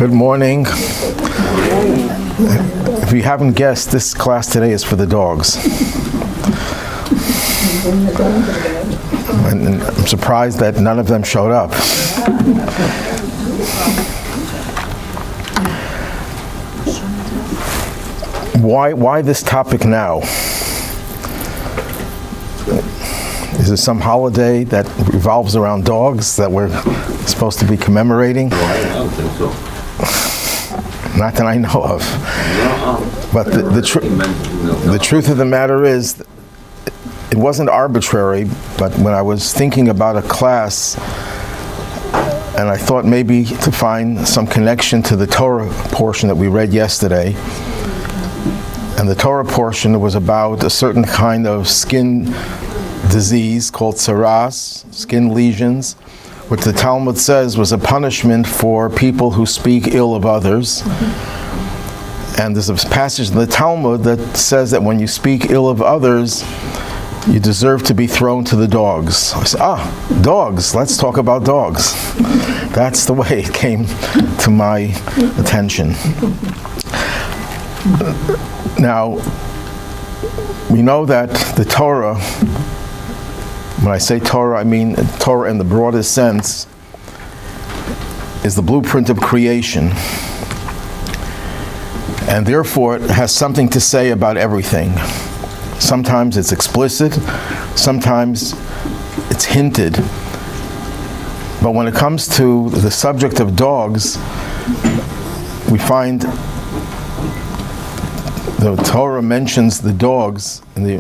Good morning. If you haven't guessed, this class today is for the dogs. And I'm surprised that none of them showed up. Why this topic now? Is there some holiday that revolves around dogs that we're supposed to be commemorating? No, I don't think so. Not that I know of. But the truth of the matter is, it wasn't arbitrary, but when I was thinking about a class, and I thought maybe to find some connection to the Torah portion that we read yesterday, and the Torah portion was about a certain kind of skin disease called saras, skin lesions, which the Talmud says was a punishment for people who speak ill of others. And there's a passage in the Talmud that says that when you speak ill of others, you deserve to be thrown to the dogs. I said, dogs, let's talk about dogs. That's the way it came to my attention. Now, we know that the Torah, when I say Torah, I mean Torah in the broadest sense, is the blueprint of creation. And therefore, it has something to say about everything. Sometimes it's explicit, sometimes it's hinted. But when it comes to the subject of dogs, we find the Torah mentions the dogs in the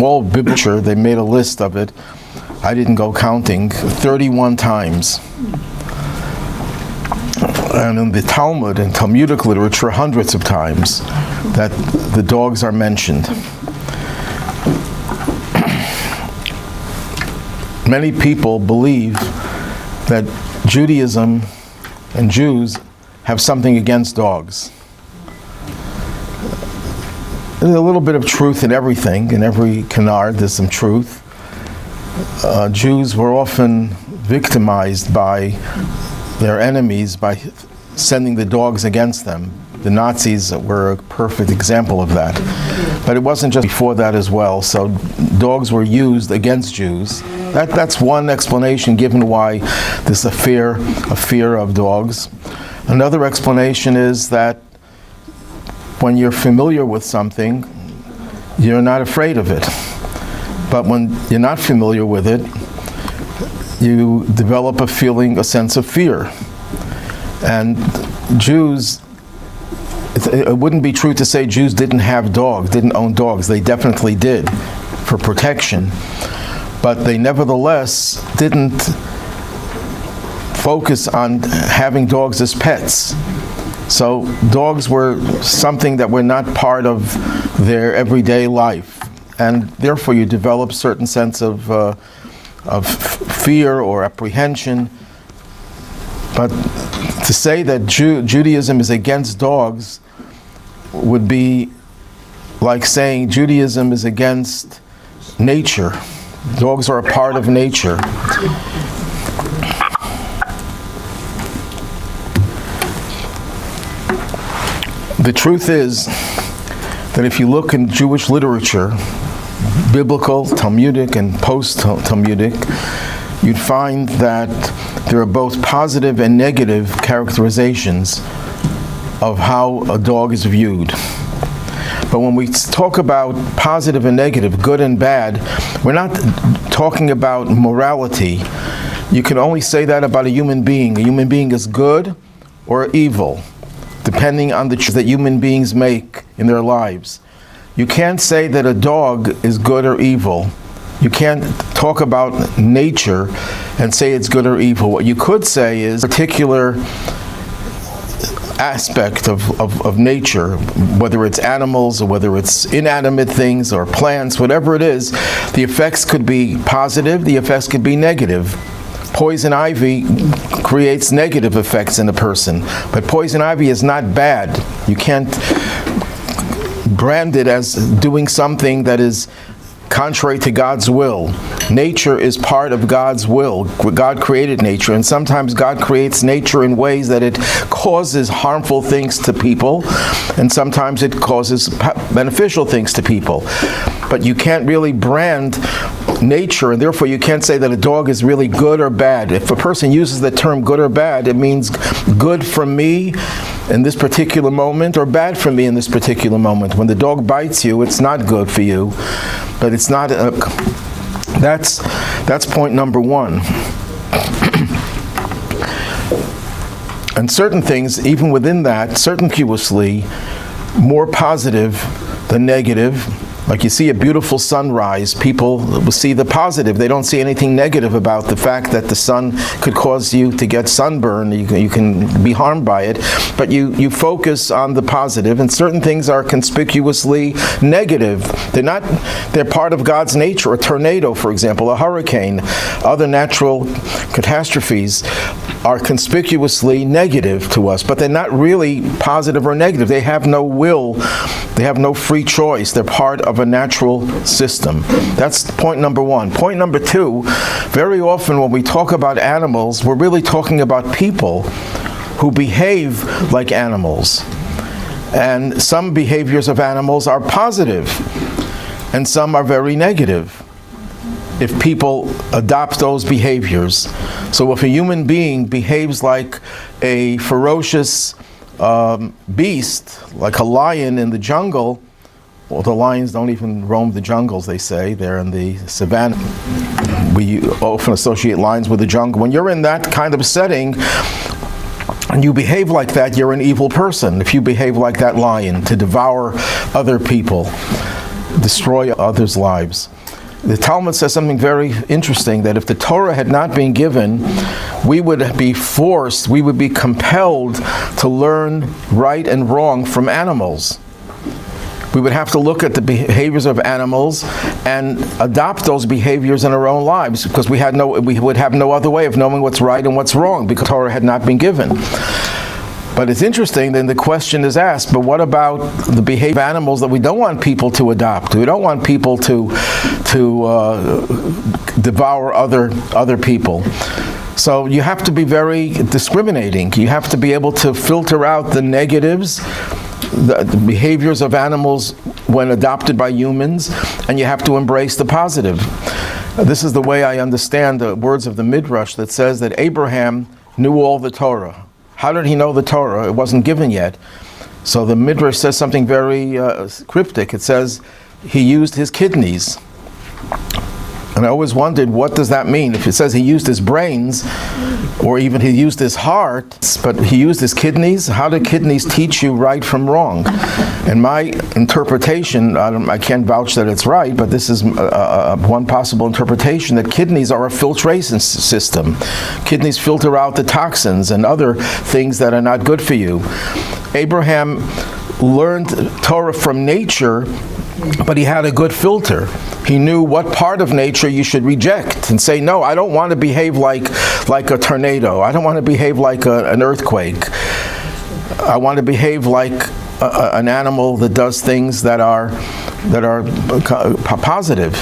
all biblical. They made a list of it. I didn't go counting, 31 times. And in the Talmud and Talmudic literature, hundreds of times that the dogs are mentioned. Many people believe that Judaism and Jews have something against dogs. There's a little bit of truth in everything. In every canard, there's some truth. Jews were often victimized by their enemies by sending the dogs against them. The Nazis were a perfect example of that. But it wasn't just before that as well. So dogs were used against Jews. That's one explanation given why there's a fear of dogs. Another explanation is that when you're familiar with something, you're not afraid of it. But when you're not familiar with it, you develop a sense of fear. And Jews, it wouldn't be true to say Jews didn't own dogs. They definitely did for protection. But they nevertheless didn't focus on having dogs as pets. So dogs were something that were not part of their everyday life. And therefore you develop certain sense of fear or apprehension. But to say that Judaism is against dogs would be like saying Judaism is against nature. Dogs are a part of nature. The truth is that if you look in Jewish literature, biblical, Talmudic, and post-Talmudic, you'd find that there are both positive and negative characterizations of how a dog is viewed. But when we talk about positive and negative, good and bad, we're not talking about morality. You can only say that about a human being. A human being is good or evil, depending on the choices that human beings make in their lives. You can't say that a dog is good or evil. You can't talk about nature and say it's good or evil. What you could say is a particular aspect of nature, whether it's animals or whether it's inanimate things or plants, whatever it is, the effects could be positive, the effects could be negative. Poison ivy creates negative effects in a person, but poison ivy is not bad. You can't brand it as doing something that is contrary to God's will. Nature is part of God's will. God created nature, and sometimes God creates nature in ways that it causes harmful things to people, and sometimes it causes beneficial things to people. But you can't really brand nature, and therefore you can't say that a dog is really good or bad. If a person uses the term good or bad, it means good for me in this particular moment or bad for me in this particular moment. When the dog bites you, it's not good for you, but it's not that's point number one. And certain things, even within that, circumcuously, more positive than negative. Like you see a beautiful sunrise, people will see the positive. They don't see anything negative about the fact that the sun could cause you to get sunburn. You can be harmed by it. But you focus on the positive, and certain things are conspicuously negative. They're part of God's nature. A tornado, for example, a hurricane, other natural catastrophes are conspicuously negative to us, but they're not really positive or negative. They have no will. They have no free choice. They're part of a natural system. That's point number one. Point number two, very often when we talk about animals, we're really talking about people who behave like animals. And some behaviors of animals are positive, and some are very negative if people adopt those behaviors. So if a human being behaves like a ferocious beast, like a lion in the jungle, well, the lions don't even roam the jungles, they say. They're in the savannah. We often associate lions with the jungle. When you're in that kind of setting, and you behave like that, you're an evil person. If you behave like that lion, to devour other people, destroy others' lives. The Talmud says something very interesting, that if the Torah had not been given, we would be forced, we would be compelled to learn right and wrong from animals. We would have to look at the behaviors of animals and adopt those behaviors in our own lives, because we would have no other way of knowing what's right and what's wrong, because Torah had not been given. But it's interesting, then the question is asked, but what about the behavior of animals that we don't want people to adopt? We don't want people to devour other people. So you have to be very discriminating. You have to be able to filter out the negatives, the behaviors of animals when adopted by humans, and you have to embrace the positive. This is the way I understand the words of the Midrash that says that Abraham knew all the Torah. How did he know the Torah? It wasn't given yet. So the Midrash says something very cryptic. It says he used his kidneys. And I always wondered, what does that mean? If it says he used his brains, or even he used his heart, but he used his kidneys, how do kidneys teach you right from wrong? And my interpretation, I can't vouch that it's right, but this is one possible interpretation, that kidneys are a filtration system. Kidneys filter out the toxins and other things that are not good for you. Abraham learned Torah from nature, but he had a good filter. He knew what part of nature you should reject and say, no, I don't want to behave like a tornado. I don't want to behave like an earthquake. I want to behave like an animal that does things that are positive.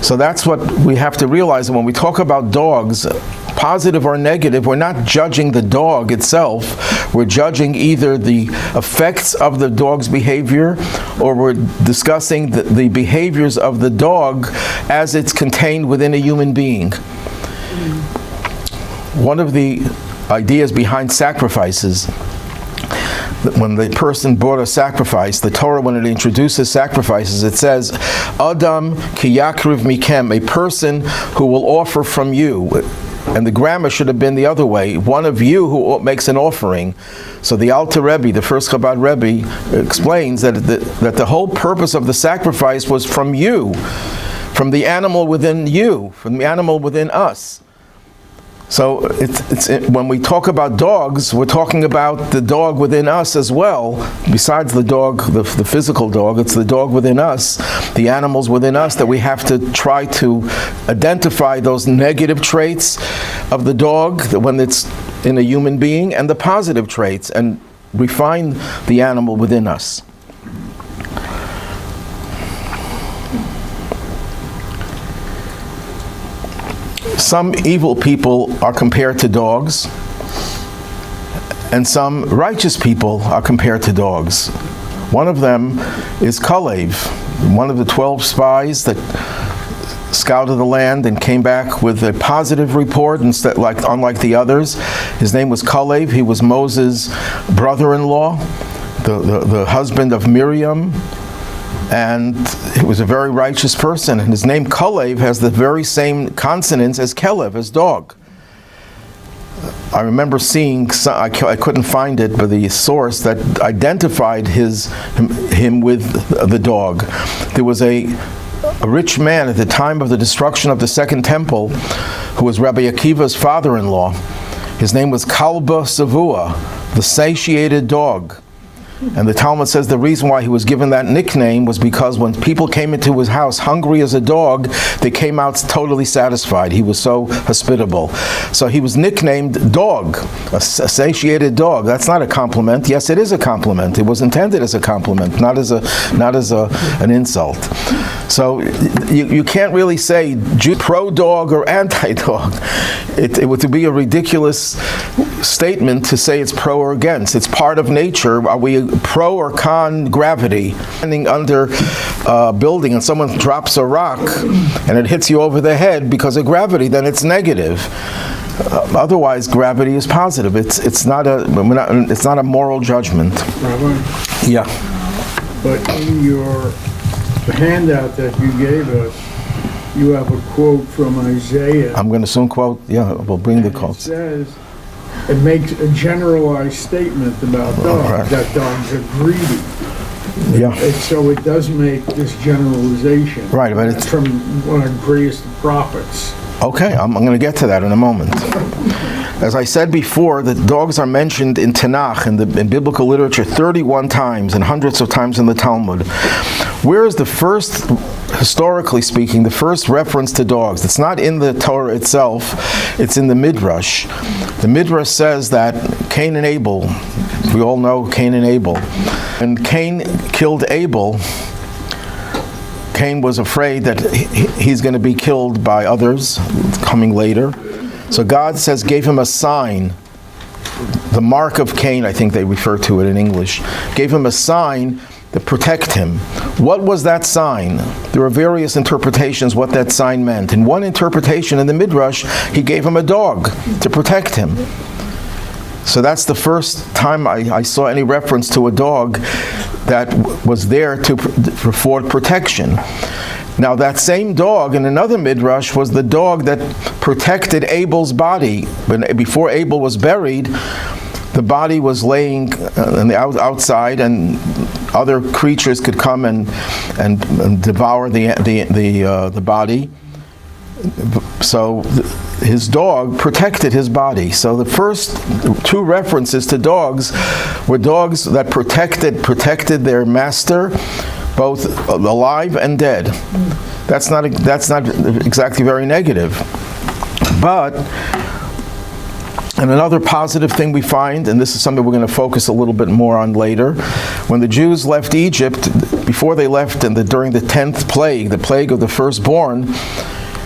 So that's what we have to realize. When we talk about dogs, positive or negative, we're not judging the dog itself. We're judging either the effects of the dog's behavior, or we're discussing the behaviors of the dog as it's contained within a human being. One of the ideas behind sacrifices, when the person brought a sacrifice, the Torah, when it introduces sacrifices, it says, Adam ki yakriv mikem, a person who will offer from you. And the grammar should have been the other way, one of you who makes an offering. So the Alter Rebbe, the first Chabad Rebbe, explains that the whole purpose of the sacrifice was from you, from the animal within you, from the animal within us. So when we talk about dogs, we're talking about the dog within us as well. Besides the dog, the physical dog, it's the dog within us, the animals within us, that we have to try to identify those negative traits of the dog when it's in a human being, and the positive traits, and refine the animal within us. some evil people are compared to dogs, and some righteous people are compared to dogs. One of them is Kelev, one of the 12 spies that scouted the land and came back with a positive report, instead, unlike the others. His name was Kelev. He was Moses' brother-in-law, the husband of Miriam, and he was a very righteous person. And his name Kelev has the very same consonants as Kelev, as dog. I remember seeing, I couldn't find it, but the source that identified him with the dog. There was a rich man at the time of the destruction of the Second Temple, who was Rabbi Akiva's father-in-law. His name was Kalba Savua, the satiated dog. And the Talmud says the reason why he was given that nickname was because when people came into his house hungry as a dog, they came out totally satisfied. He was so hospitable. So he was nicknamed Dog, a satiated dog. That's not a compliment. Yes, it is a compliment. It was intended as a compliment, not as an insult. So you can't really say pro-dog or anti-dog. It would be a ridiculous statement to say it's pro or against. It's part of nature. Are we pro or con gravity? Standing under a building and someone drops a rock and it hits you over the head because of gravity, then it's negative. Otherwise, gravity is positive. It's not a moral judgment. Rabbi? Yeah. But in your handout that you gave us, you have a quote from Isaiah. I'm going to soon quote. Yeah, we'll bring the quotes. It says, it makes a generalized statement about dogs, right, that dogs are greedy. Yeah. So it does make this generalization. Right, but it's from one of the greatest prophets. Okay, I'm going to get to that in a moment. As I said before, the dogs are mentioned in Tanakh, in biblical literature, 31 times and hundreds of times in the Talmud. Where is the first, historically speaking, the first reference to dogs? It's not in the Torah itself, it's in the Midrash. The Midrash says that Cain and Abel, we all know Cain and Abel, and Cain killed Abel. Cain was afraid that he's going to be killed by others coming later. So God says, gave him a sign, the mark of Cain, I think they refer to it in English, gave him a sign to protect him. What was that sign? There are various interpretations what that sign meant. In one interpretation in the Midrash, he gave him a dog to protect him. So that's the first time I saw any reference to a dog that was there to afford protection. Now that same dog in another midrash was the dog that protected Abel's body. Before Abel was buried, the body was laying on the outside, and other creatures could come and devour the body. So his dog protected his body. So the first two references to dogs were dogs that protected their master, both alive and dead. That's not exactly very negative. But, and another positive thing we find, and this is something we're going to focus a little bit more on later, when the Jews left Egypt, before they left during the 10th plague, the plague of the firstborn,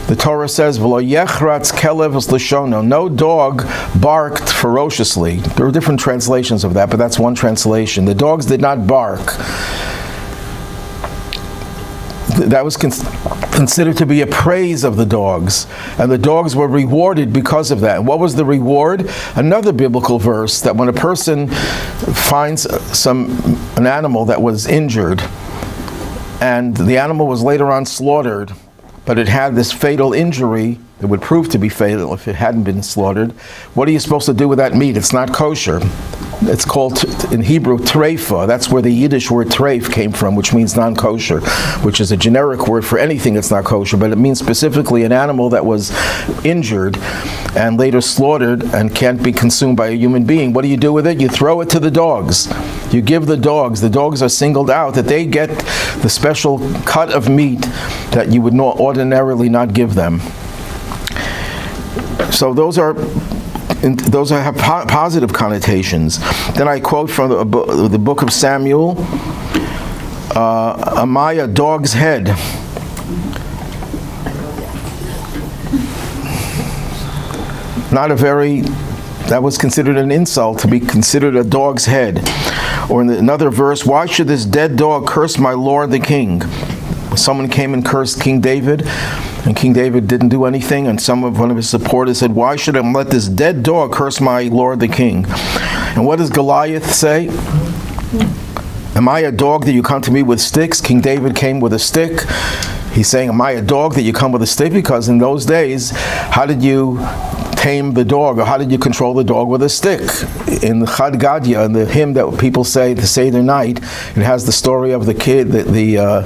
the Torah says, "V'lo yechratz Kelev l'shono." No dog barked ferociously. There are different translations of that, but that's one translation. The dogs did not bark. That was considered to be a praise of the dogs, and the dogs were rewarded because of that. And what was the reward? Another biblical verse, that when a person finds an animal that was injured, and the animal was later on slaughtered, but it had this fatal injury, it would prove to be fatal if it hadn't been slaughtered. What are you supposed to do with that meat? It's not kosher. It's called, in Hebrew, treifa. That's where the Yiddish word treif came from, which means non-kosher, which is a generic word for anything that's not kosher, but it means specifically an animal that was injured and later slaughtered and can't be consumed by a human being. What do you do with it? You throw it to the dogs. You give the dogs are singled out, that they get the special cut of meat that you would ordinarily not give them. So those have positive connotations. Then I quote from the book of Samuel, Amaya, dog's head. not a very, that was considered an insult to be considered a dog's head. Or in another verse, why should this dead dog curse my Lord the King? Someone came and cursed King David, and King David didn't do anything, and one of his supporters said, why should I let this dead dog curse my Lord the King? And what does Goliath say? Am I a dog that you come to me with sticks? King David came with a stick. He's saying, am I a dog that you come with a stick? Because in those days, how did you tame the dog, or how did you control the dog with a stick? In the Chad Gadya, in the hymn that people say the Seder night, it has the story of the kid, the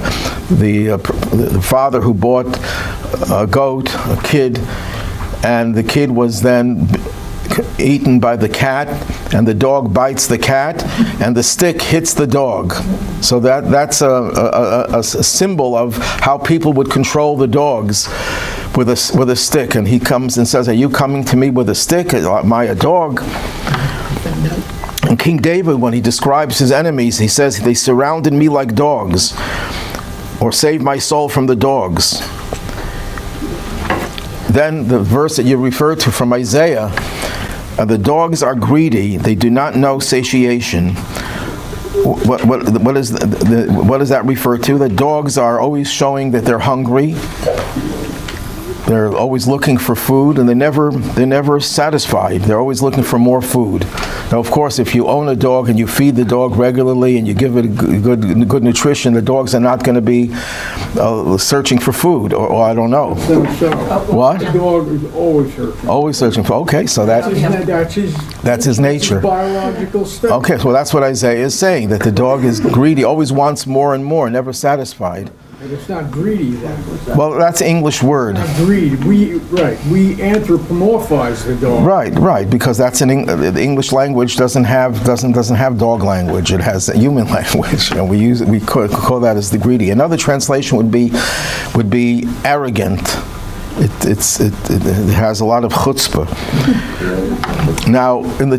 father who bought a goat, a kid, and the kid was then eaten by the cat, and the dog bites the cat, and the stick hits the dog. So that's a symbol of how people would control the dogs with a stick. And he comes and says, are you coming to me with a stick? Am I a dog? And King David, when he describes his enemies, he says, they surrounded me like dogs, or saved my soul from the dogs. Then the verse that you referred to from Isaiah, the dogs are greedy, they do not know satiation. What does that refer to? The dogs are always showing that they're hungry. They're always looking for food, and they're never satisfied. They're always looking for more food. Now, of course, if you own a dog and you feed the dog regularly and you give it good nutrition, the dogs are not going to be searching for food, or I don't know. What? The dog is always searching. Always searching for. Okay, so that's his nature. Biological state. Okay, so that's what Isaiah is saying, that the dog is greedy, always wants more and more, never satisfied. But it's not greedy then. Well, that's an English word. Not greed. We anthropomorphize the dog. Right, because that's the English language doesn't have dog language. It has human language, and we could call that as the greedy. Another translation would be arrogant. It has a lot of chutzpah. Now, in the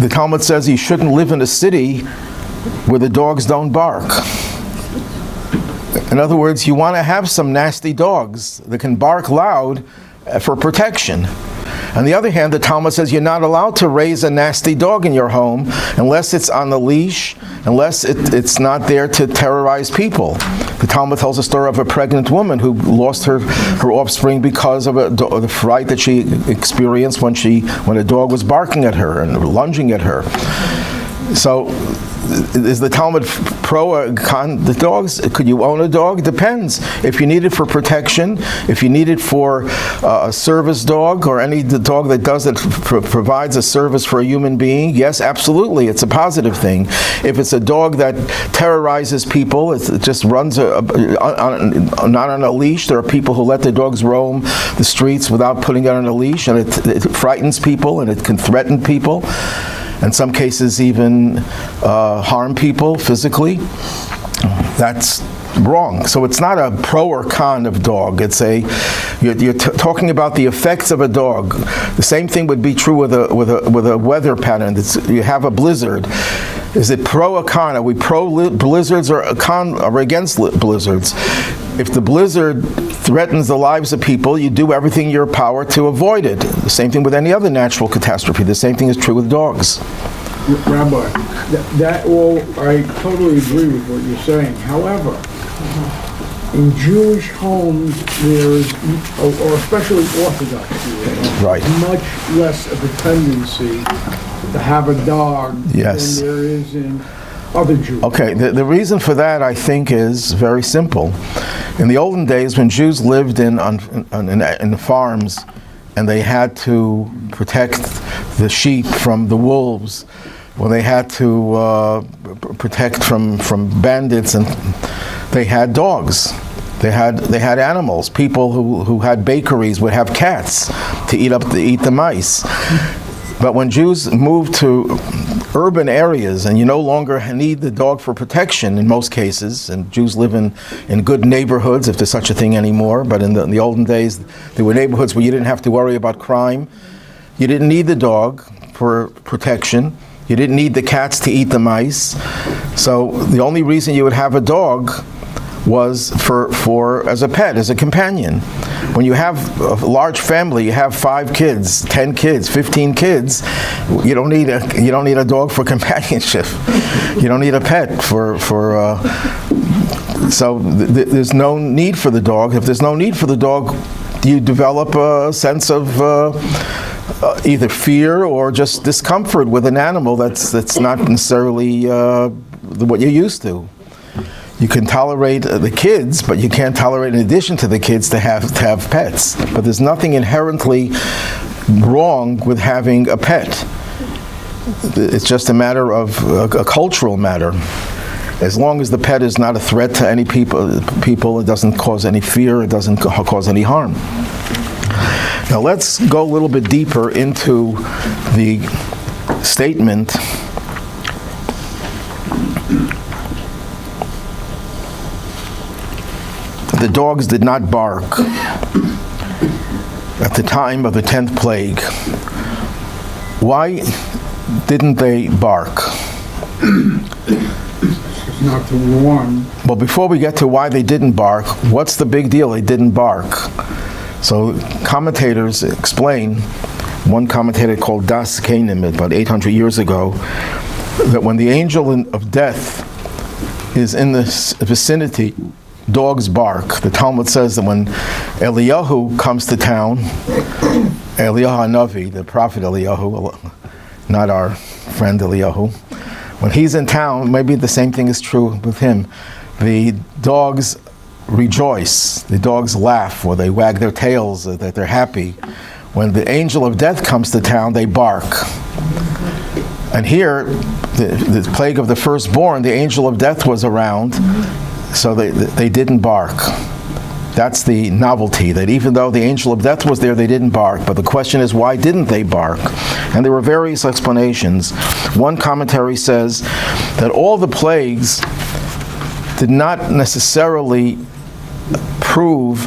Talmud says you shouldn't live in a city where the dogs don't bark. In other words, you want to have some nasty dogs that can bark loud for protection. On the other hand, the Talmud says you're not allowed to raise a nasty dog in your home unless it's on the leash, unless it's not there to terrorize people. The Talmud tells a story of a pregnant woman who lost her offspring because of the fright that she experienced when a dog was barking at her and lunging at her. So, is the Talmud pro or con the dogs? Could you own a dog? It depends. If you need it for protection, if you need it for a service dog, or any dog that provides a service for a human being, yes, absolutely, it's a positive thing. If it's a dog that terrorizes people, it just runs not on a leash. There are people who let their dogs roam the streets without putting it on a leash, and it frightens people, and it can threaten people. In some cases even harm people physically. That's wrong. So it's not a pro or con of dog. It's you're talking about the effects of a dog. The same thing would be true with a weather pattern. You have a blizzard. Is it pro or con? Are we pro blizzards or against blizzards? If the blizzard threatens the lives of people, you do everything in your power to avoid it. The same thing with any other natural catastrophe. The same thing is true with dogs. Rabbi, I totally agree with what you're saying. However, in Jewish homes, there's, or especially Orthodox Jewish, right, much less of a tendency to have a dog than there is in other Jews. Okay, the reason for that, I think, is very simple. In the olden days, when Jews lived in farms, and they had to protect the sheep from the wolves, when they had to protect from bandits, and they had dogs. They had animals. People who had bakeries would have cats to eat the mice. But when Jews moved to urban areas, and you no longer need the dog for protection in most cases, and Jews live in good neighborhoods, if there's such a thing anymore, but in the olden days, there were neighborhoods where you didn't have to worry about crime. You didn't need the dog for protection. You didn't need the cats to eat the mice. So the only reason you would have a dog was for as a pet, as a companion. When you have a large family, you have 5 kids, 10 kids, 15 kids, you don't need a dog for companionship. You don't need a pet so there's no need for the dog. If there's no need for the dog, you develop a sense of either fear or just discomfort with an animal that's not necessarily what you're used to. You can tolerate the kids, but you can't tolerate, in addition to the kids, to have pets. But there's nothing inherently wrong with having a pet. It's just a matter of a cultural matter. As long as the pet is not a threat to any people, it doesn't cause any fear, it doesn't cause any harm. Now let's go a little bit deeper into the statement the dogs did not bark at the time of the 10th plague. Why didn't they bark? Not to warn. Well, before we get to why they didn't bark, what's the big deal they didn't bark? So commentators explain, one commentator called Das Kanem about 800 years ago, that when the angel of death is in the vicinity, dogs bark. The Talmud says that when Eliyahu comes to town, Eliyahu Hanavi, the prophet Eliyahu, not our friend Eliyahu, when he's in town, maybe the same thing is true with him, the dogs rejoice, the dogs laugh, or they wag their tails, that they're happy. When the angel of death comes to town, they bark. And here, the plague of the firstborn, the angel of death was around, so they didn't bark. That's the novelty, that even though the angel of death was there, they didn't bark. But the question is, why didn't they bark? And there were various explanations. One commentary says that all the plagues did not necessarily prove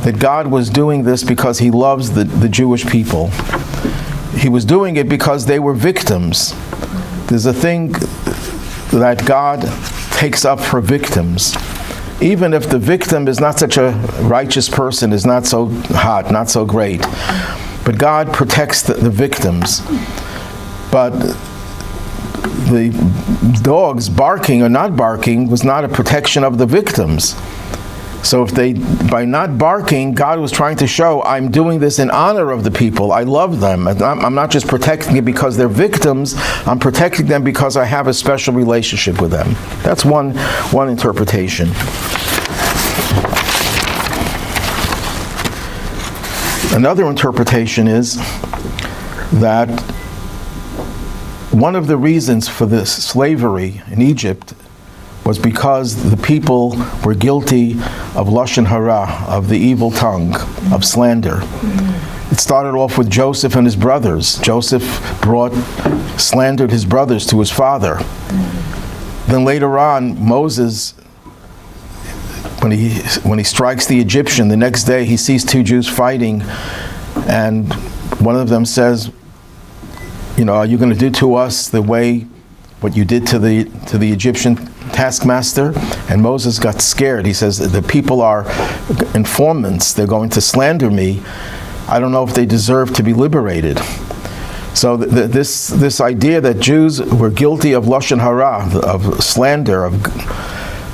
that God was doing this because he loves the Jewish people. He was doing it because they were victims. There's a thing that God takes up for victims. Even if the victim is not such a righteous person, is not so hot, not so great. But God protects the victims. But the dogs barking or not barking was not a protection of the victims. So if by not barking, God was trying to show, I'm doing this in honor of the people. I love them. I'm not just protecting it because they're victims. I'm protecting them because I have a special relationship with them. That's one interpretation. Another interpretation is that one of the reasons for this slavery in Egypt was because the people were guilty of lashon hara, of the evil tongue, of slander. It started off with Joseph and his brothers. Joseph slandered his brothers to his father. Then later on, Moses, when he strikes the Egyptian, the next day he sees 2 Jews fighting, and one of them says, are you going to do to us the way what you did to the Egyptian taskmaster? And Moses got scared. He says, the people are informants. They're going to slander me. I don't know if they deserve to be liberated. So this idea that Jews were guilty of lashon hara, of slander,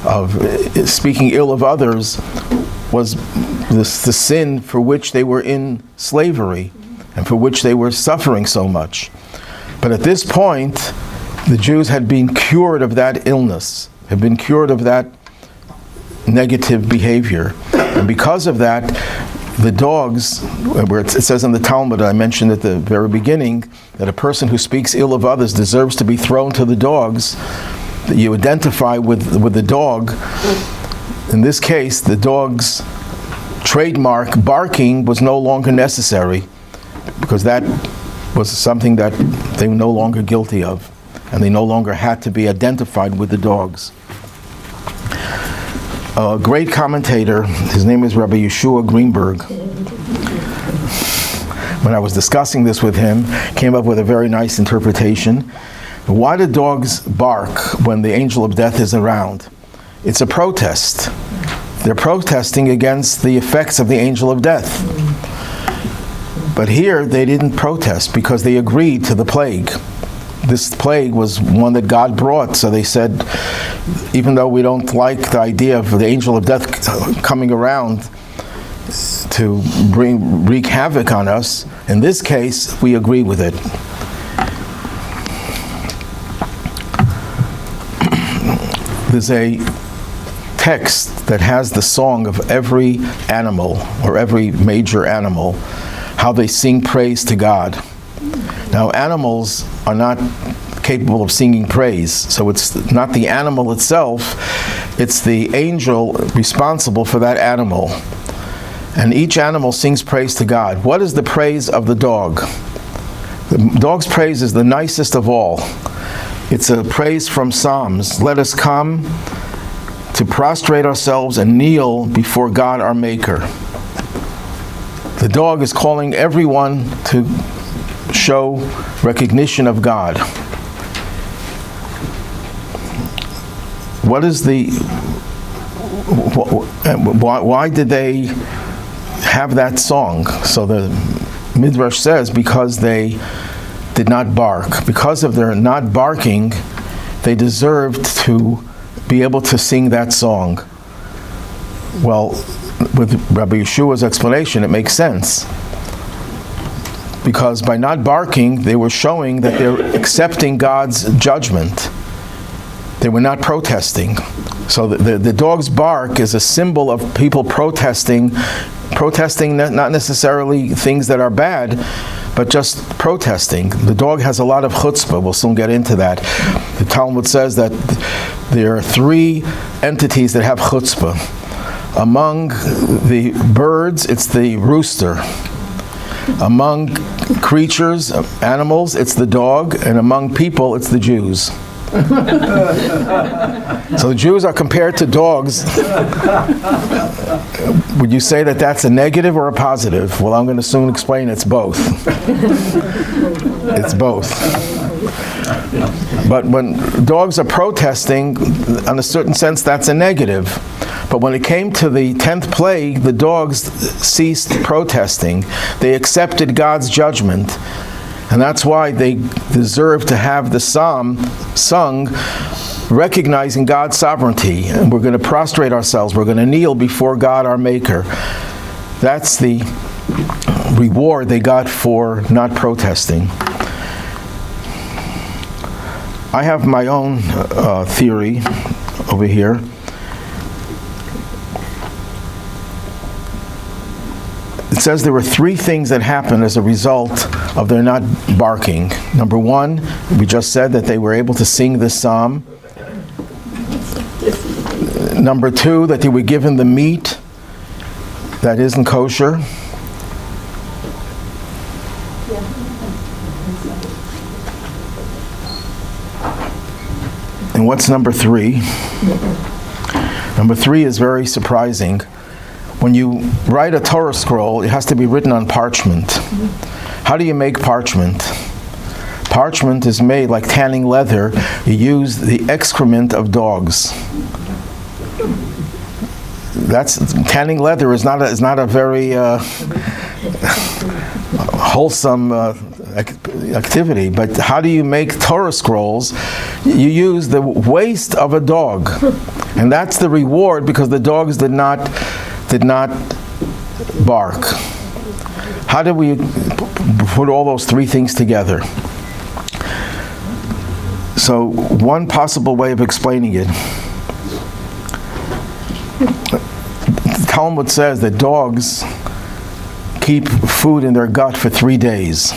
of speaking ill of others, was the sin for which they were in slavery and for which they were suffering so much. But at this point, the Jews had been cured of that illness, had been cured of that negative behavior. And because of that, the dogs, where it says in the Talmud, I mentioned at the very beginning, that a person who speaks ill of others deserves to be thrown to the dogs, that you identify with the dog. In this case, the dog's trademark barking was no longer necessary, because that was something that they were no longer guilty of, and they no longer had to be identified with the dogs. A great commentator, his name is Rabbi Yeshua Greenberg, when I was discussing this with him, came up with a very nice interpretation. Why do dogs bark when the angel of death is around? It's a protest. They're protesting against the effects of the angel of death. But here they didn't protest because they agreed to the plague. This plague was one that God brought, so they said, even though we don't like the idea of the angel of death coming around to wreak havoc on us, in this case, we agree with it. There's a text that has the song of every animal, or every major animal, how they sing praise to God. Now, animals are not capable of singing praise, so it's not the animal itself, it's the angel responsible for that animal. And each animal sings praise to God. What is the praise of the dog? The dog's praise is the nicest of all. It's a praise from Psalms. Let us come to prostrate ourselves and kneel before God our Maker. The dog is calling everyone to show recognition of God. What is the... Why did they have that song? So the Midrash says, because they did not bark. Because of their not barking, they deserved to be able to sing that song. Well, with Rabbi Yeshua's explanation, it makes sense. Because by not barking, they were showing that they're accepting God's judgment. They were not protesting. So the dog's bark is a symbol of people protesting not necessarily things that are bad, but just protesting. The dog has a lot of chutzpah. We'll soon get into that. The Talmud says that there are three entities that have chutzpah. Among the birds, it's the rooster. Among creatures, animals, it's the dog. And among people, it's the Jews. So the Jews are compared to dogs. Would you say that that's a negative or a positive? Well, I'm going to soon explain it's both. It's both. But when dogs are protesting, in a certain sense, that's a negative. But when it came to the 10th plague, the dogs ceased protesting. They accepted God's judgment. And that's why they deserve to have the psalm sung, recognizing God's sovereignty. And we're going to prostrate ourselves. We're going to kneel before God our Maker. That's the reward they got for not protesting. I have my own theory over here. It says there were three things that happened as a result of their not barking. Number one, we just said that they were able to sing this psalm. Number two, that they were given the meat that isn't kosher. And what's number three? Number three is very surprising. When you write a Torah scroll, it has to be written on parchment. How do you make parchment? Parchment is made like tanning leather. You use the excrement of dogs. Tanning leather is not a very wholesome activity. But how do you make Torah scrolls? You use the waste of a dog, and that's the reward because the dogs did not bark. How do we put all those three things together? So one possible way of explaining it, the Talmud says that dogs keep food in their gut for 3 days.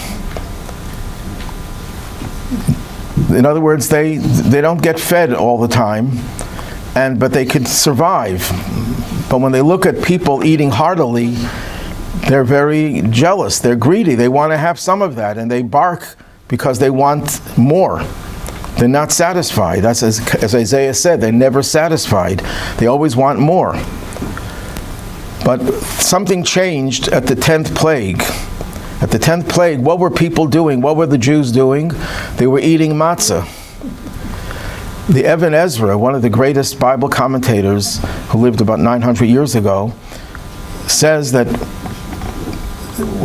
In other words, they don't get fed all the time, but they can survive. But when they look at people eating heartily, they're very jealous. They're greedy. They want to have some of that, and they bark because they want more. They're not satisfied. That's as Isaiah said, they're never satisfied. They always want more. But something changed at the 10th plague. At the 10th plague, what were people doing? What were the Jews doing? They were eating matzah. The Ibn Ezra, one of the greatest Bible commentators who lived about 900 years ago, says that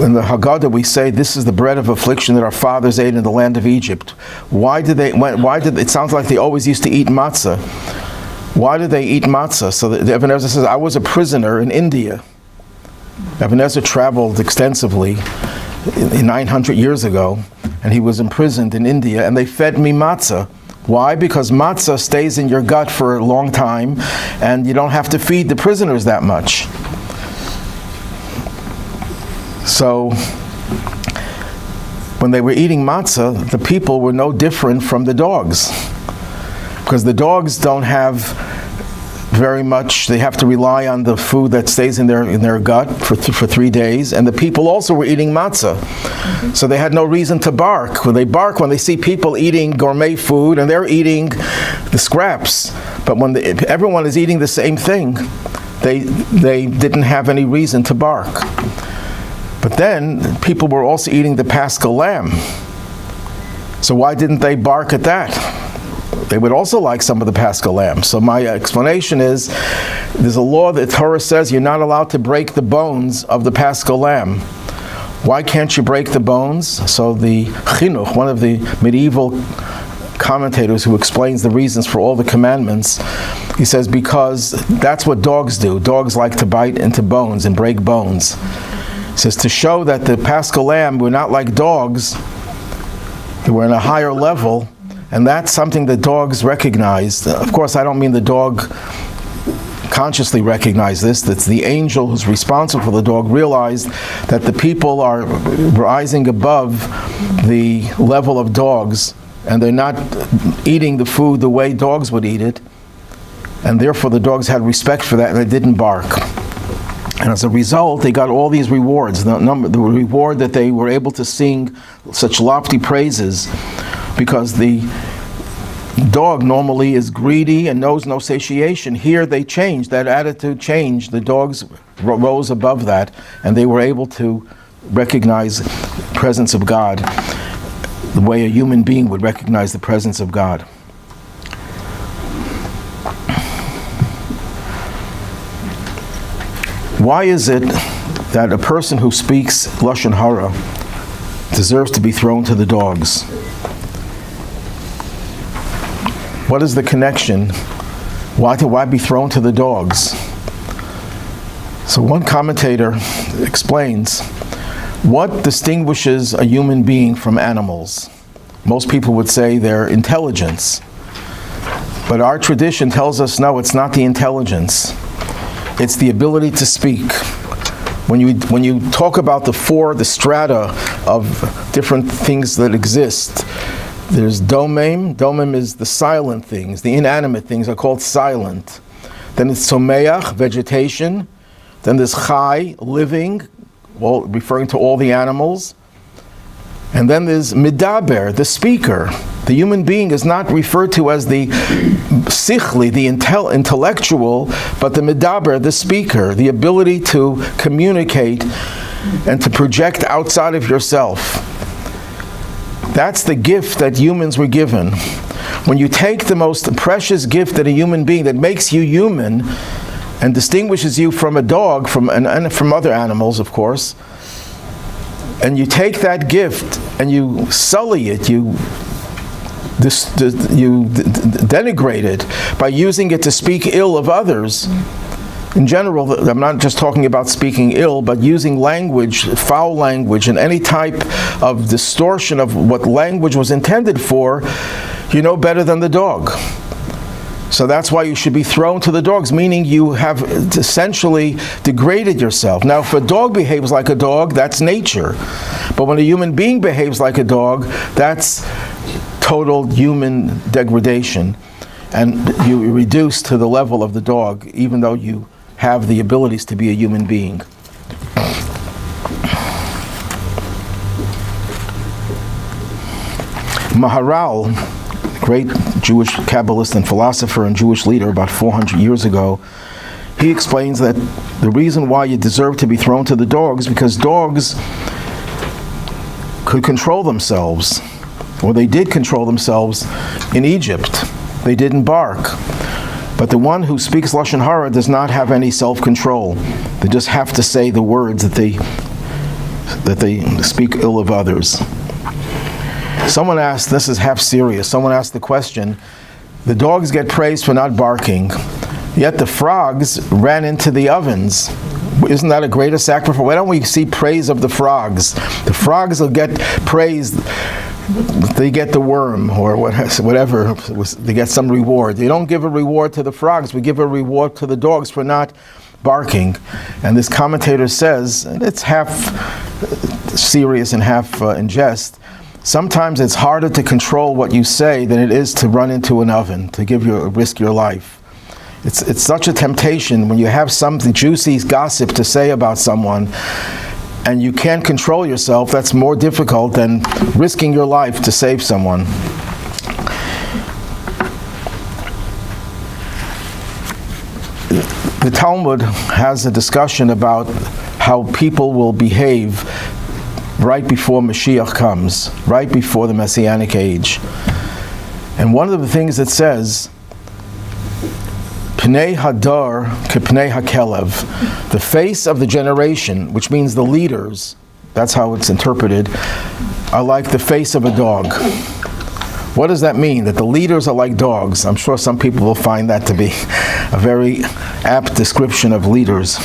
in the Haggadah we say, this is the bread of affliction that our fathers ate in the land of Egypt. It sounds like they always used to eat matzah. Why did they eat matzah? So the Ibn Ezra says, I was a prisoner in India. Ibn Ezra traveled extensively 900 years ago, and he was imprisoned in India, and they fed me matzah. Why? Because matzah stays in your gut for a long time, and you don't have to feed the prisoners that much. So, when they were eating matzah, the people were no different from the dogs. Because the dogs don't have very much, they have to rely on the food that stays in their gut for 3 days, and the people also were eating matzah. So they had no reason to bark. When they bark, when they see people eating gourmet food, and they're eating the scraps. But when everyone is eating the same thing, they didn't have any reason to bark. But then, people were also eating the Paschal lamb. So why didn't they bark at that? They would also like some of the Paschal lamb. So my explanation is, there's a law that Torah says you're not allowed to break the bones of the Paschal lamb. Why can't you break the bones? So the Chinuch, one of the medieval commentators who explains the reasons for all the commandments, he says because that's what dogs do. Dogs like to bite into bones and break bones. He says to show that the Paschal lamb were not like dogs, they were in a higher level, and that's something that dogs recognized. Of course, I don't mean the dog consciously recognized this. That's the angel who's responsible for the dog realized that the people are rising above the level of dogs, and they're not eating the food the way dogs would eat it, and therefore the dogs had respect for that, and they didn't bark. And as a result, they got all these rewards. The reward that they were able to sing such lofty praises, because the dog normally is greedy and knows no satiation. Here they changed, that attitude changed. The dogs rose above that, and they were able to recognize the presence of God the way a human being would recognize the presence of God. Why is it that a person who speaks Lashon Hara deserves to be thrown to the dogs? What is the connection? Why be thrown to the dogs? So one commentator explains, what distinguishes a human being from animals? Most people would say their intelligence. But our tradition tells us, no, it's not the intelligence. It's the ability to speak. When you talk about the strata of different things that exist, there's domem. Domem is the silent things. The inanimate things are called silent. Then it's someach, vegetation. Then there's chai, living, well, referring to all the animals. And then there's midaber, the speaker. The human being is not referred to as the sichli, the intellectual, but the midaber, the speaker, the ability to communicate and to project outside of yourself. That's the gift that humans were given. When you take the most precious gift that a human being, that makes you human and distinguishes you from a dog, and from other animals, of course, and you take that gift and you sully it, you denigrate it by using it to speak ill of others. In general, I'm not just talking about speaking ill, but using language, foul language, and any type of distortion of what language was intended for, you know better than the dog. So that's why you should be thrown to the dogs, meaning you have essentially degraded yourself. Now, if a dog behaves like a dog, that's nature. But when a human being behaves like a dog, that's total human degradation. And you reduce to the level of the dog, even though you have the abilities to be a human being. Maharal, great Jewish Kabbalist and philosopher and Jewish leader about 400 years ago, he explains that the reason why you deserve to be thrown to the dogs, because dogs could control themselves, or they did control themselves in Egypt. they didn't bark. But the one who speaks Lashon Hara does not have any self-control. They just have to say the words that they speak ill of others. Someone asked, this is half serious, someone asked the question, the dogs get praised for not barking, yet the frogs ran into the ovens. Isn't that a greater sacrifice? Why don't we see praise of the frogs? The frogs will get praised. They get the worm or whatever. They get some reward. They don't give a reward to the frogs. We give a reward to the dogs for not barking. And this commentator says, and it's half serious and half in jest, sometimes it's harder to control what you say than it is to run into an oven, to risk your life. It's such a temptation when you have something juicy gossip to say about someone and you can't control yourself. That's more difficult than risking your life to save someone. The Talmud has a discussion about how people will behave right before Mashiach comes, right before the Messianic age. And one of the things it says, Pnei Hadar Kepnei HaKelev, the face of the generation, which means the leaders, that's how it's interpreted, are like the face of a dog. What does that mean? That the leaders are like dogs? I'm sure some people will find that to be a very apt description of leaders.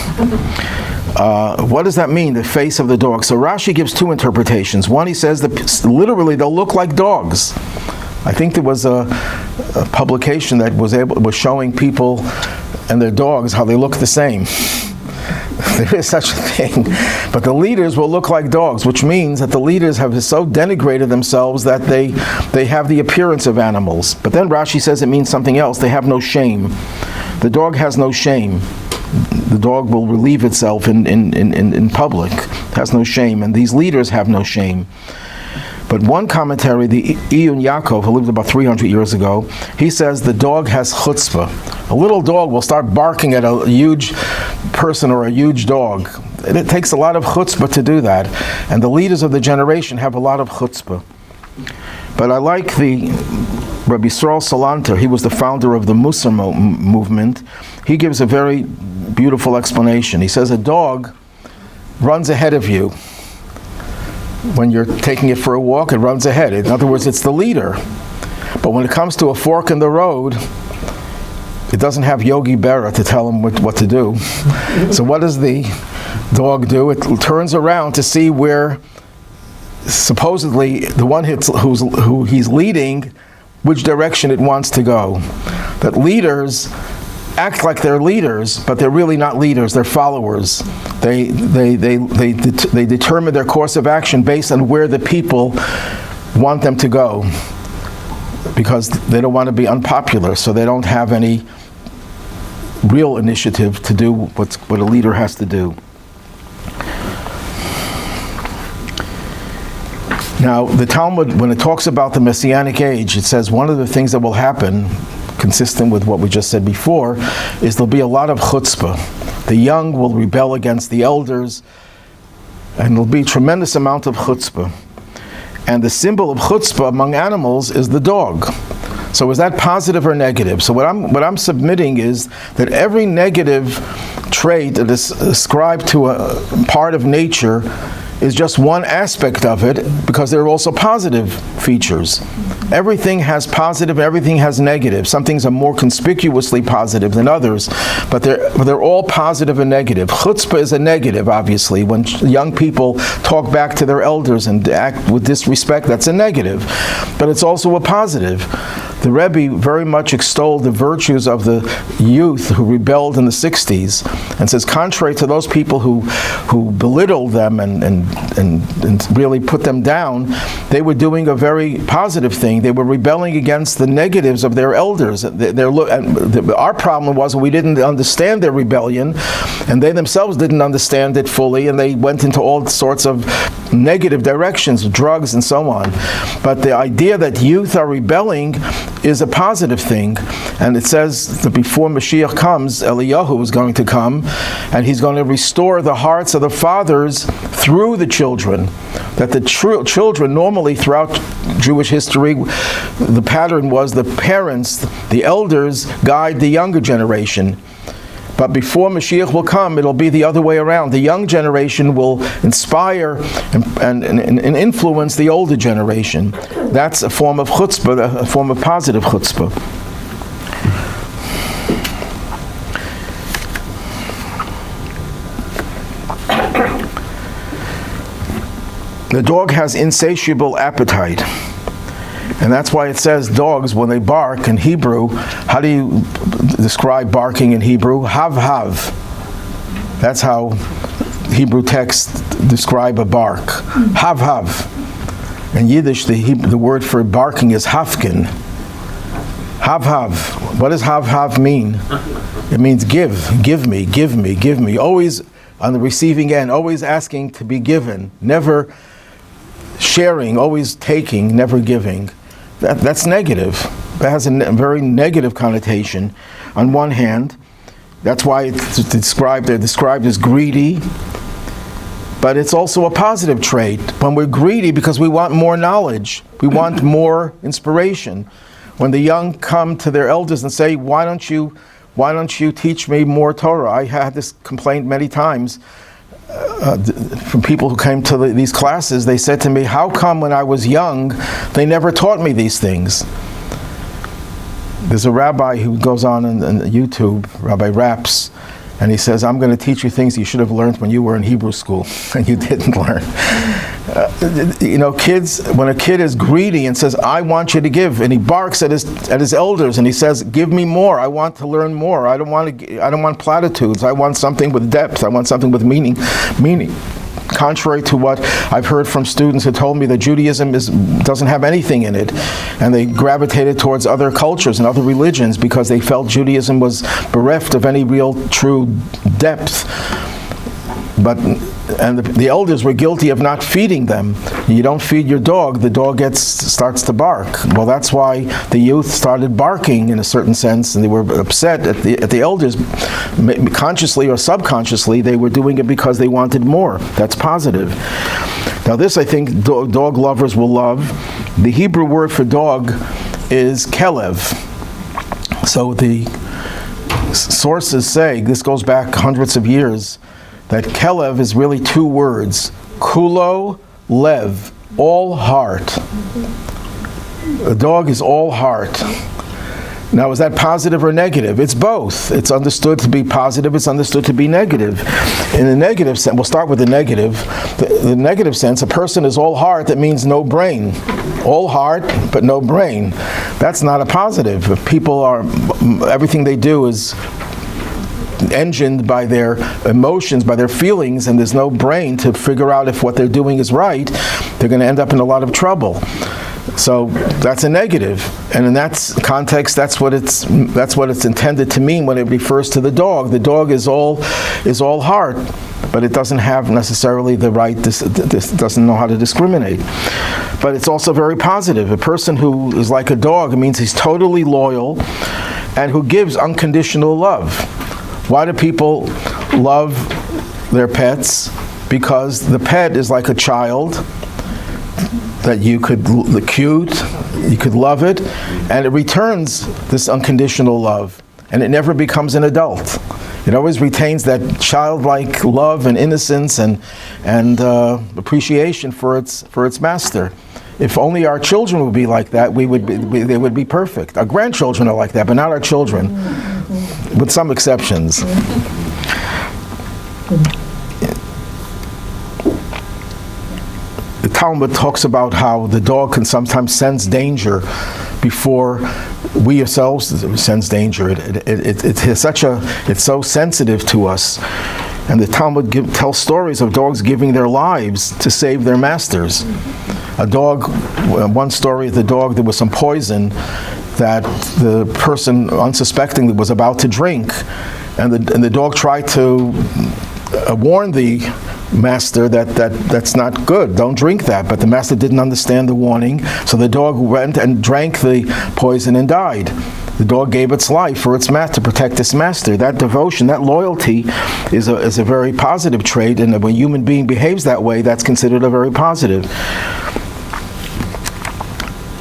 What does that mean, the face of the dog? So Rashi gives two interpretations. One, he says that literally they'll look like dogs. I think there was a publication that was showing people and their dogs how they look the same. There is such a thing. But the leaders will look like dogs, which means that the leaders have so denigrated themselves that they have the appearance of animals. But then Rashi says it means something else. They have no shame. The dog has no shame. The dog will relieve itself in public. It has no shame. And these leaders have no shame. But one commentary, the Iyun Yaakov, who lived about 300 years ago, he says the dog has chutzpah. A little dog will start barking at a huge person or a huge dog. And it takes a lot of chutzpah to do that. And the leaders of the generation have a lot of chutzpah. But I like the Rabbi Yisrael Salanter. He was the founder of the Musar movement. He gives a very beautiful explanation. He says a dog runs ahead of you. When you're taking it for a walk, it runs ahead. In other words, it's the leader. But when it comes to a fork in the road, it doesn't have Yogi Berra to tell him what to do. So what does the dog do? It turns around to see where supposedly the one who he's leading, which direction it wants to go. That leaders act like they're leaders, but they're really not leaders, they're followers. They determine their course of action based on where the people want them to go, because they don't want to be unpopular, so they don't have any real initiative to do what a leader has to do. Now, the Talmud, when it talks about the Messianic age, it says one of the things that will happen, consistent with what we just said before, is there'll be a lot of chutzpah. The young will rebel against the elders, and there'll be a tremendous amount of chutzpah. And the symbol of chutzpah among animals is the dog. So is that positive or negative? So what I'm submitting is that every negative trait that is ascribed to a part of nature is just one aspect of it, because there are also positive features. Everything has positive, everything has negative. Some things are more conspicuously positive than others, but they're all positive and negative. Chutzpah is a negative, obviously. When young people talk back to their elders and act with disrespect, that's a negative. But it's also a positive. The Rabbi very much extolled the virtues of the youth who rebelled in the 60s, and says, contrary to those people who belittled them and really put them down, they were doing a very positive thing. They were rebelling against the negatives of their elders. Our problem was we didn't understand their rebellion, and they themselves didn't understand it fully, and they went into all sorts of negative directions, drugs and so on. But the idea that youth are rebelling is a positive thing. And it says that before Mashiach comes, Eliyahu is going to come, and he's going to restore the hearts of the fathers through the children. That the children, normally throughout Jewish history, the pattern was the parents, the elders, guide the younger generation. But before Mashiach will come, it'll be the other way around. The young generation will inspire and influence the older generation. That's a form of chutzpah, a form of positive chutzpah. The dog has insatiable appetite. And that's why it says dogs, when they bark in Hebrew, how do you describe barking in Hebrew? Hav. That's how Hebrew texts describe a bark. Hav. In Yiddish, the word for barking is hafkin. Hav. What does hav mean? It means give me. Always on the receiving end, always asking to be given. Never sharing, always taking, never giving. That's negative. That has a very negative connotation. On one hand, that's why they're described as greedy, but it's also a positive trait. When we're greedy because we want more knowledge, we want more inspiration. When the young come to their elders and say, why don't you teach me more Torah? I had this complaint many times. From people who came to these classes, they said to me, how come when I was young, they never taught me these things? There's a rabbi who goes on YouTube, Rabbi Raps, and he says, I'm going to teach you things you should have learned when you were in Hebrew school, and you didn't learn. Kids, when a kid is greedy and says, I want you to give, and he barks at his elders, and he says, give me more, I want to learn more, I don't want platitudes, I want something with depth, I want something with meaning. Contrary to what I've heard from students who told me that Judaism doesn't have anything in it, and they gravitated towards other cultures and other religions because they felt Judaism was bereft of any real true depth. And the elders were guilty of not feeding them. You don't feed your dog, the dog starts to bark. Well, that's why the youth started barking in a certain sense, and they were upset at the elders. Consciously or subconsciously, they were doing it because they wanted more. That's positive. Now this, I think, dog lovers will love. The Hebrew word for dog is Kelev. So the sources say, this goes back hundreds of years, that Kelev is really two words, kulo, lev, all heart. A dog is all heart. Now, is that positive or negative? It's both. It's understood to be positive, it's understood to be negative. In the negative sense, we'll start with the negative. The negative sense, a person is all heart, that means no brain. All heart, but no brain. That's not a positive. If people everything they do is engined by their emotions, by their feelings, and there's no brain to figure out if what they're doing is right, they're going to end up in a lot of trouble. So that's a negative, and in that context, that's what it's intended to mean when it refers to the dog. The dog is all heart, but it doesn't have necessarily the right. This doesn't know how to discriminate. But it's also very positive. A person who is like a dog, it means he's totally loyal, and who gives unconditional love. Why do people love their pets? Because the pet is like a child that you could love it, and it returns this unconditional love, and it never becomes an adult. It always retains that childlike love and innocence and appreciation for its master. If only our children would be like that, they would be perfect. Our grandchildren are like that, but not our children, with some exceptions. The Talmud talks about how the dog can sometimes sense danger before we ourselves sense danger. It's so sensitive to us. And the Talmud tells stories of dogs giving their lives to save their masters. One story of the dog, there was some poison that the person unsuspectingly was about to drink, and the dog tried to warn the master, that's not good, don't drink that. But the master didn't understand the warning, so the dog went and drank the poison and died. The dog gave its life for its master, to protect its master. That devotion, that loyalty is a very positive trait, and when a human being behaves that way, that's considered a very positive.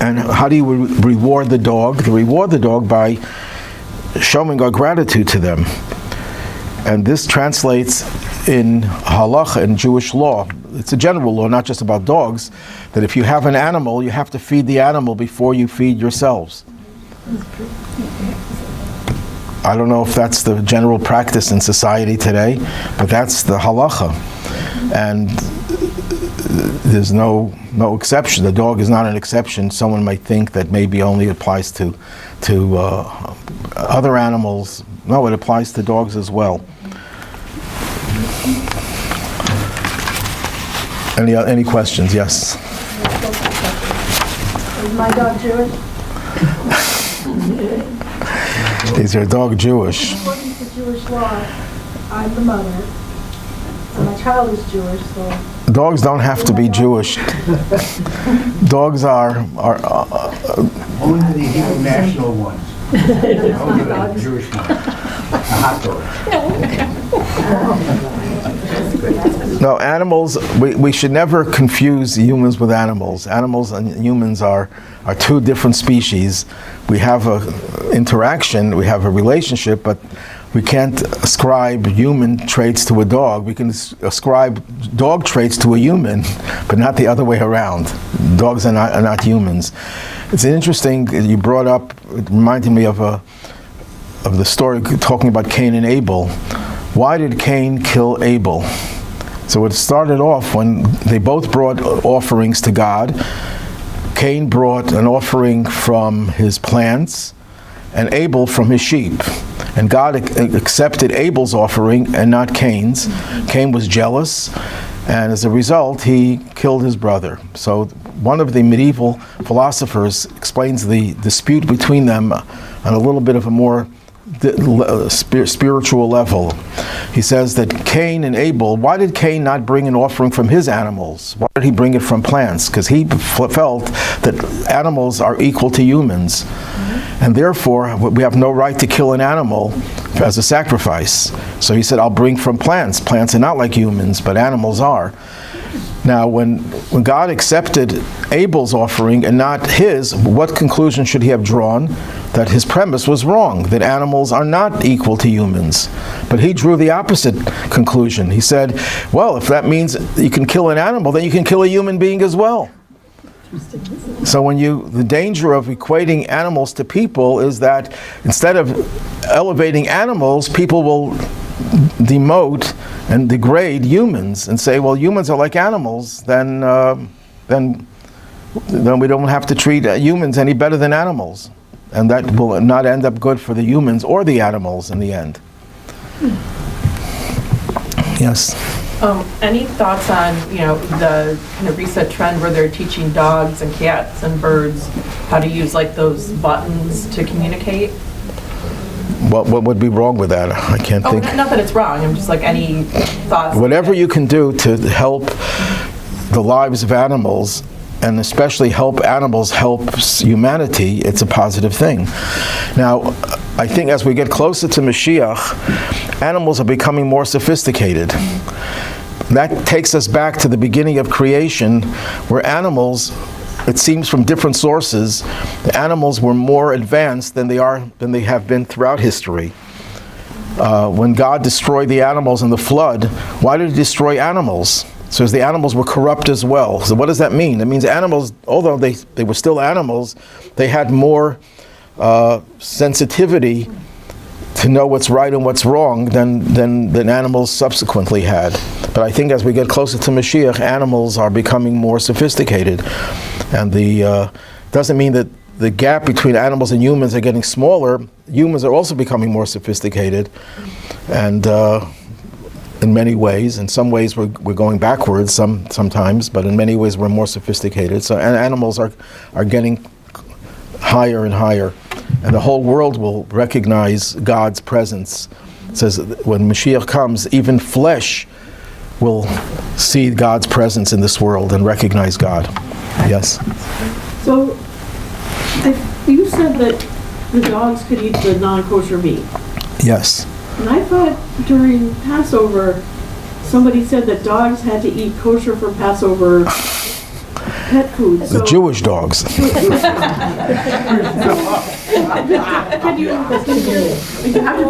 And how do you reward the dog? To reward the dog by showing our gratitude to them. And this translates in halacha, in Jewish law. It's a general law, not just about dogs, that if you have an animal, you have to feed the animal before you feed yourselves. I don't know if that's the general practice in society today, but that's the halacha. And there's no exception. The dog is not an exception. Someone might think that maybe only applies to other animals. No, it applies to dogs as well. Any questions? Yes. Is my dog Jewish? Is your dog Jewish? According to Jewish law, I'm the mother, so my child is Jewish, so... Dogs don't have to be Jewish. Dogs are Only the Hebrew national ones. Don't give it a Jewish one. A hot dog. no animals. We should never confuse humans with animals. Animals and humans are two different species. We have a interaction, we have a relationship, but we can't ascribe human traits to a dog. We can ascribe dog traits to a human, but not the other way around. Dogs are not humans. It's interesting, you brought up, it reminded me of the story talking about Cain and Abel. Why did Cain kill Abel? So it started off when they both brought offerings to God. Cain brought an offering from his plants, and Abel from his sheep. And God accepted Abel's offering and not Cain's. Cain was jealous, and as a result, he killed his brother. So one of the medieval philosophers explains the dispute between them on a little bit of a more spiritual level. He says that Cain and Abel, why did Cain not bring an offering from his animals? Why did he bring it from plants? Because he felt that animals are equal to humans. And therefore, we have no right to kill an animal as a sacrifice. So he said, I'll bring from plants. Plants are not like humans, but animals are. Now, when God accepted Abel's offering and not his, what conclusion should he have drawn? That his premise was wrong, that animals are not equal to humans. But he drew the opposite conclusion. He said, well, if that means you can kill an animal, then you can kill a human being as well. So the danger of equating animals to people is that instead of elevating animals, people will demote and degrade humans and say, well, humans are like animals, then we don't have to treat humans any better than animals. And that will not end up good for the humans or the animals in the end. Yes? Any thoughts on, the kind of recent trend where they're teaching dogs and cats and birds how to use like those buttons to communicate? What would be wrong with that? I can't think. Not that it's wrong. I'm just like, any thoughts? Whatever you can do to help the lives of animals, and especially help animals help humanity, it's a positive thing. Now, I think as we get closer to Mashiach, animals are becoming more sophisticated. That takes us back to the beginning of creation, where animals, it seems from different sources, the animals were more advanced than they have been throughout history. When God destroyed the animals in the flood, why did he destroy animals? So the animals were corrupt as well. So what does that mean? It means animals, although they were still animals, they had more sensitivity to know what's right and what's wrong than animals subsequently had. But I think as we get closer to Mashiach, animals are becoming more sophisticated. And doesn't mean that the gap between animals and humans are getting smaller. Humans are also becoming more sophisticated. And in many ways, in some ways we're going backwards sometimes, but in many ways we're more sophisticated. So animals are getting higher and higher. And the whole world will recognize God's presence. It says when Mashiach comes, even flesh will see God's presence in this world and recognize God. Yes? So, you said that the dogs could eat the non-kosher meat. Yes. And I thought during Passover, somebody said that dogs had to eat kosher for Passover pet food. The So Jewish dogs. can you have to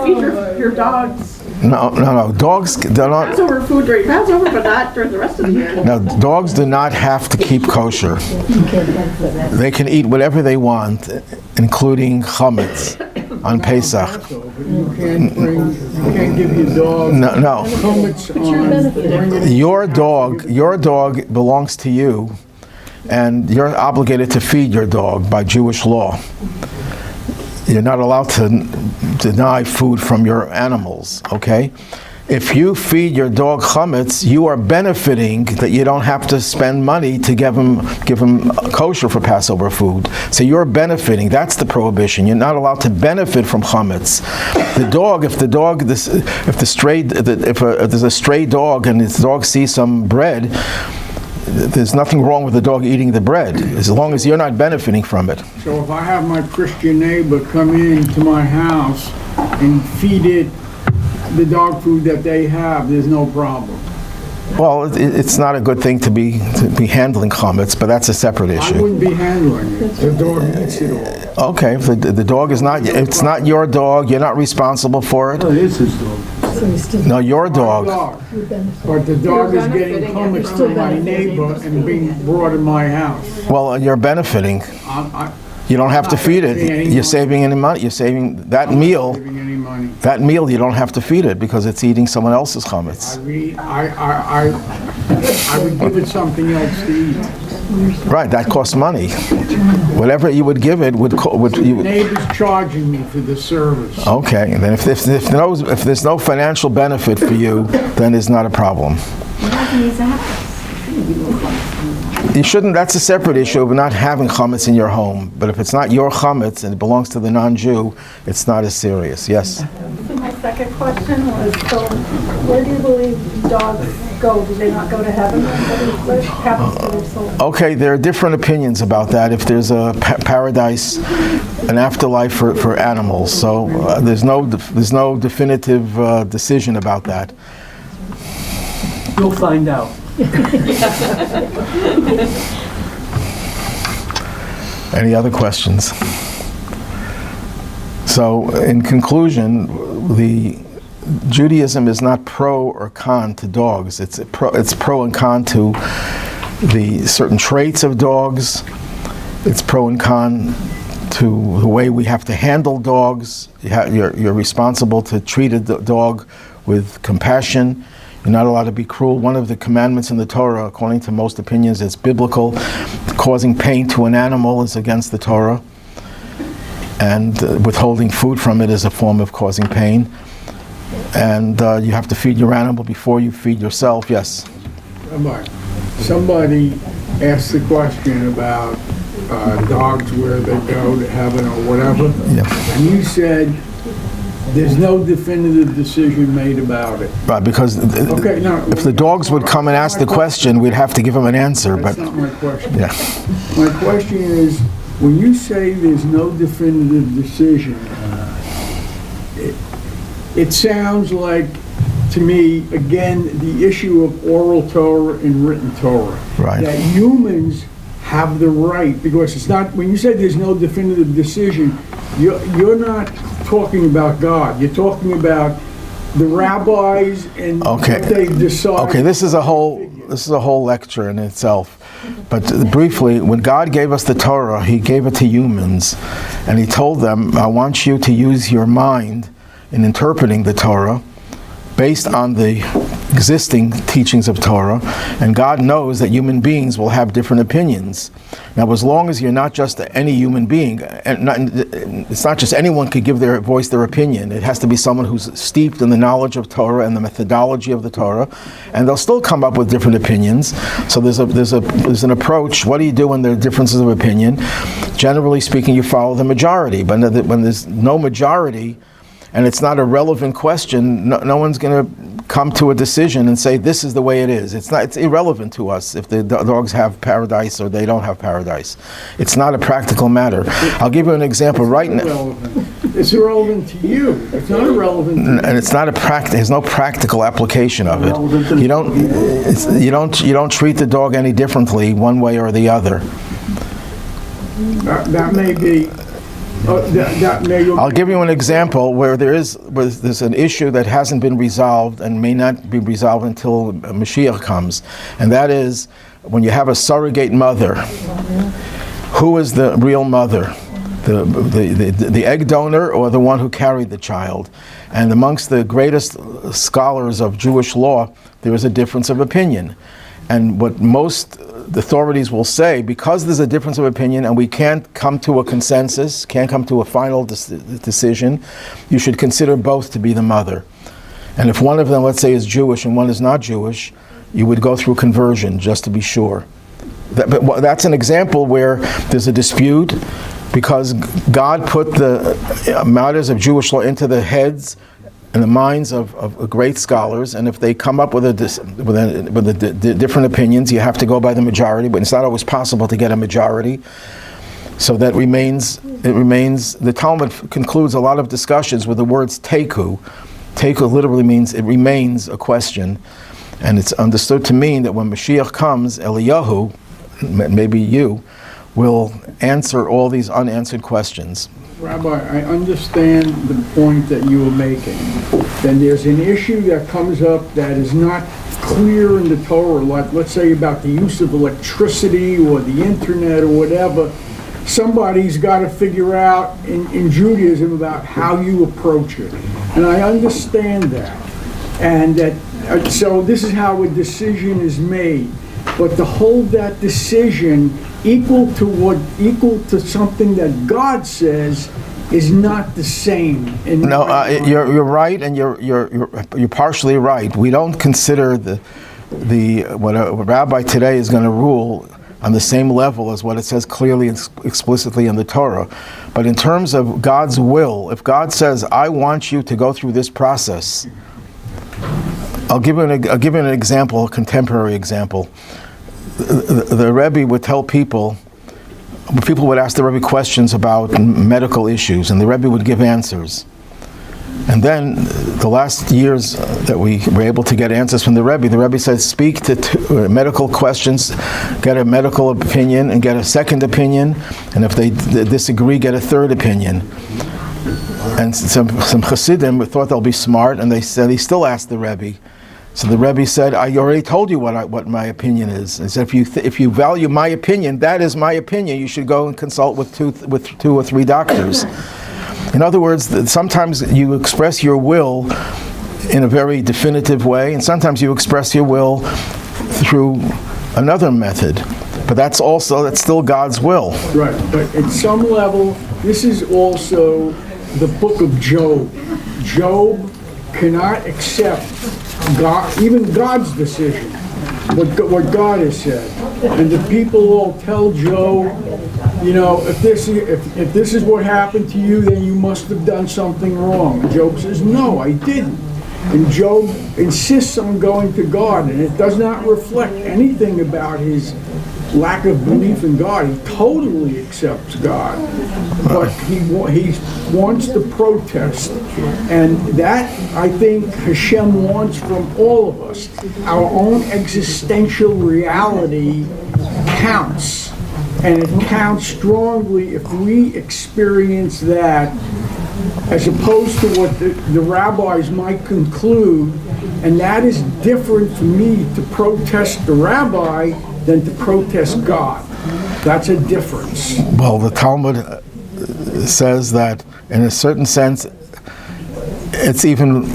feed your dogs No. Dogs, they're not. Passover food during Passover, but not during the rest of the year? Now, dogs do not have to keep kosher. They can eat whatever they want, including chametz on Pesach. So, but you can't give your dog No. chametz on, bring it. Your dog belongs to you, and you're obligated to feed your dog by Jewish law. You're not allowed to deny food from your animals, okay? If you feed your dog chametz, you are benefiting that you don't have to spend money to give him kosher for Passover food. So you're benefiting. That's the prohibition. You're not allowed to benefit from chametz. If there's a stray dog and this dog sees some bread, there's nothing wrong with the dog eating the bread, as long as you're not benefiting from it. So if I have my Christian neighbor come into my house and feed it the dog food that they have, there's no problem. Well, it's not a good thing to be handling chametz, but that's a separate I issue. wouldn't be handling it. The dog eats it all. Okay, if the dog is not, it's not your dog, you're not responsible for it. It is his dog. No, your dog. But the dog is getting chametz from my neighbor and being brought in my house. Well, you're benefiting. I- You don't have to feed it. You're saving any money. You're saving that meal. Saving any money. That meal, you don't have to feed it because it's eating someone else's chametz. I would give it something else to eat. Right, that costs money. Whatever you would give it would. Neighbor's charging me for the service. Okay, and then if there's no financial benefit for you, then it's not a problem. You shouldn't, that's a separate issue of not having chametz in your home. But if it's not your chametz and it belongs to the non-Jew, it's not as serious. Yes? My second question was, so where do you believe dogs go? Do they not go to heaven? What happens to their soul? Okay, there are different opinions about that. If there's a paradise, an afterlife for animals. So there's no definitive decision about that. You'll find out. Any other questions? So, in conclusion, Judaism is not pro or con to dogs. It's pro and con to the certain traits of dogs. It's pro and con to the way we have to handle dogs. You're responsible to treat a dog with compassion. You're not allowed to be cruel. One of the commandments in the Torah, according to most opinions, it's biblical. Causing pain to an animal is against the Torah. And withholding food from it is a form of causing pain. And you have to feed your animal before you feed yourself. Yes? Rabbi, somebody asked the question about dogs, where they go to heaven or whatever. Yeah. And you said there's no definitive decision made about it. Right, because Okay, no. if the dogs would come and ask the question, we'd have to give them an answer. That's But not my question. yeah. My question is, when you say there's no definitive decision, it sounds like, to me, again, the issue of oral Torah and written Torah. Right. That humans have the right, because it's not, when you say there's no definitive decision, you're not talking about God. You're talking about the rabbis and Okay. what they decide. Okay, this is a whole lecture in itself. But briefly, when God gave us the Torah, He gave it to humans, and He told them, I want you to use your mind in interpreting the Torah based on the existing teachings of Torah, and God knows that human beings will have different opinions. Now, as long as you're not just any human being, it's not just anyone could voice their opinion. It has to be someone who's steeped in the knowledge of Torah and the methodology of the Torah, and they'll still come up with different opinions. So there's an approach. What do you do when there are differences of opinion? Generally speaking, you follow the majority. But when there's no majority, and it's not a relevant question, no one's going to come to a decision and say this is the way it is. It's irrelevant to us if the dogs have paradise or they don't have paradise. It's not a practical matter. I'll give you an example right now. Irrelevant. It's irrelevant to you. It's not irrelevant to And it's not there's no practical application of it. You don't treat the dog any differently one way or the other. that may be, that may. I'll give you an example where there's an issue that hasn't been resolved and may not be resolved until Mashiach comes, and that is when you have a surrogate mother. Who is the real mother? The egg donor or the one who carried the child? And amongst the greatest scholars of Jewish law, there is a difference of opinion. And what most authorities will say, because there's a difference of opinion and we can't come to a consensus, can't come to a final decision, you should consider both to be the mother. And if one of them, let's say, is Jewish and one is not Jewish, you would go through conversion just to be sure. But that's an example where there's a dispute because God put the matters of Jewish law into the heads and the minds of great scholars, and if they come up with different opinions, you have to go by the majority, but it's not always possible to get a majority. So that remains, the Talmud concludes a lot of discussions with the words teku. Teku literally means it remains a question, and it's understood to mean that when Mashiach comes, Eliyahu, maybe you, will answer all these unanswered questions. Rabbi, I understand the point that you were making. Then there's an issue that comes up that is not clear in the Torah, like let's say about the use of electricity or the internet or whatever. Somebody's got to figure out in Judaism about how you approach it. And I understand that. And that, so this is how a decision is made. But to hold that decision equal to something that God says is not the same. No, you're right, and you're partially right. We don't consider what a rabbi today is going to rule on the same level as what it says clearly and explicitly in the Torah. But in terms of God's will, if God says, "I want you to go through this process," I'll give you an example, a contemporary example. The Rabbi would tell people would ask the Rabbi questions about medical issues, and the Rabbi would give answers. And then, the last years that we were able to get answers from the Rabbi said, speak to medical questions, get a medical opinion, and get a second opinion, and if they disagree, get a third opinion. And some Hasidim thought they'll be smart, and they said, he still asked the Rebbe. So the Rebbe said, I already told you what my opinion is. He said, if you value my opinion, that is my opinion. You should go and consult with two or three doctors. In other words, sometimes you express your will in a very definitive way, and sometimes you express your will through another method. But that's still God's will. Right, but at some level, this is also the book of Job. Job cannot accept even God's decision, what God has said. And the people all tell Job, if this is what happened to you, then you must have done something wrong. And Job says, no, I didn't. And Job insists on going to God, and it does not reflect anything about his lack of belief in God. He totally accepts God, but he wants to protest, and that I think Hashem wants from all of us. Our own existential reality counts, and it counts strongly if we experience that, as opposed to what the rabbis might conclude, and that is different for me to protest the rabbi than to protest God. That's a difference. Well, the Talmud says that, in a certain sense, it's even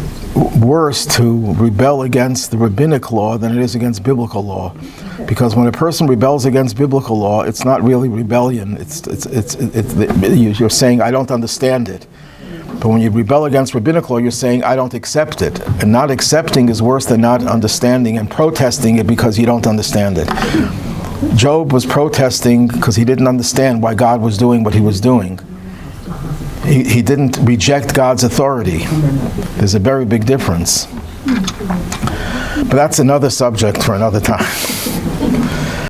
worse to rebel against the rabbinic law than it is against biblical law. Because when a person rebels against biblical law, it's not really rebellion. You're saying, I don't understand it. But when you rebel against rabbinic law, you're saying, I don't accept it. And not accepting is worse than not understanding and protesting it because you don't understand it. Job was protesting because he didn't understand why God was doing what he was doing. He didn't reject God's authority. There's a very big difference. But that's another subject for another time.